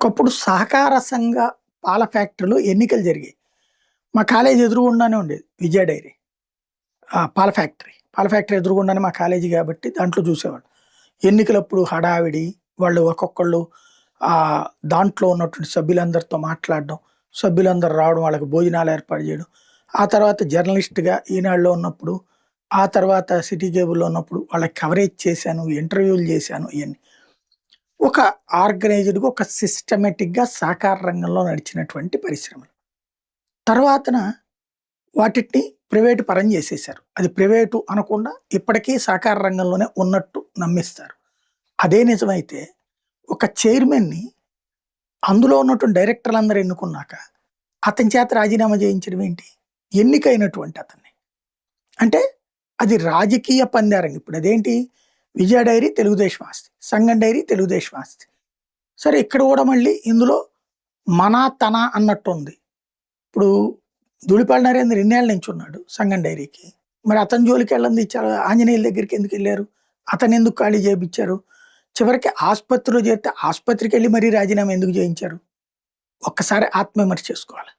ఒకప్పుడు సహకార సంఘ పాల ఫ్యాక్టరీలో ఎన్నికలు జరిగాయి. మా కాలేజీ ఎదురుగుండానే ఉండేది విజయ డైరీ. పాల ఫ్యాక్టరీ. పాల ఫ్యాక్టరీ ఎదురుగుండానే మా కాలేజీ కాబట్టి దాంట్లో చూసేవాళ్ళం. ఎన్నికలప్పుడు హడావిడి, వాళ్ళు ఒక్కొక్కళ్ళు దాంట్లో ఉన్నటువంటి సభ్యులందరితో మాట్లాడడం, సభ్యులందరూ రావడం, వాళ్ళకి భోజనాలు ఏర్పాటు చేయడం. ఆ తర్వాత జర్నలిస్ట్‌గా ఈనాడులో ఉన్నప్పుడు, ఆ తర్వాత సిటీ కేబుల్‌లో ఉన్నప్పుడు వాళ్ళకి కవరేజ్ చేశాను, ఇంటర్వ్యూలు చేశాను ఇయన్నీ. ఒక ఆర్గనైజ్డ్‌గా, ఒక సిస్టమాటిక్‌గా సహకార రంగంలో నడిచినటువంటి పరిశ్రమలు. తర్వాతన వాటిని ప్రైవేటు పరం చేసేశారు. అది ప్రైవేటు అనకుండా ఇప్పటికీ సహకార రంగంలోనే ఉన్నట్టు నమ్మిస్తారు. అదే నిజమైతే ఒక చైర్మన్‌ని అందులో ఉన్నటువంటి డైరెక్టర్లందరూ ఎన్నుకున్నాక, అతని చేత రాజీనామా చేయించడం ఏంటి? ఎన్నికైనటువంటి అతన్ని. అంటే అది రాజకీయ పందారంగం. ఇప్పుడు అదేంటి? విజయ డైరీ తెలుగుదేశం ఆస్తి. సంగం డైరీ తెలుగుదేశం ఆస్తి. సరే ఇక్కడ కూడా మళ్ళీ ఇందులో మన, తన అన్నట్టుంది. ఇప్పుడు ధూళిపాల నరేంద్ర ఇన్నేళ్ల నుంచి ఉన్నాడు సంగం డైరీకి. మరి అతని జోలికెళ్ళంది ఆంజనేయుల దగ్గరికి ఎందుకెళ్లారు? అతనెందుకు ఖాళీ చేపిచ్చారు? చివరికి ఆస్పత్రిలో చేరితే ఆస్పత్రికెళ్ళి మరీ రాజీనామా ఎందుకు చేయించారు? ఒక్కసారి ఆత్మవిమర్శ చేసుకోవాలి.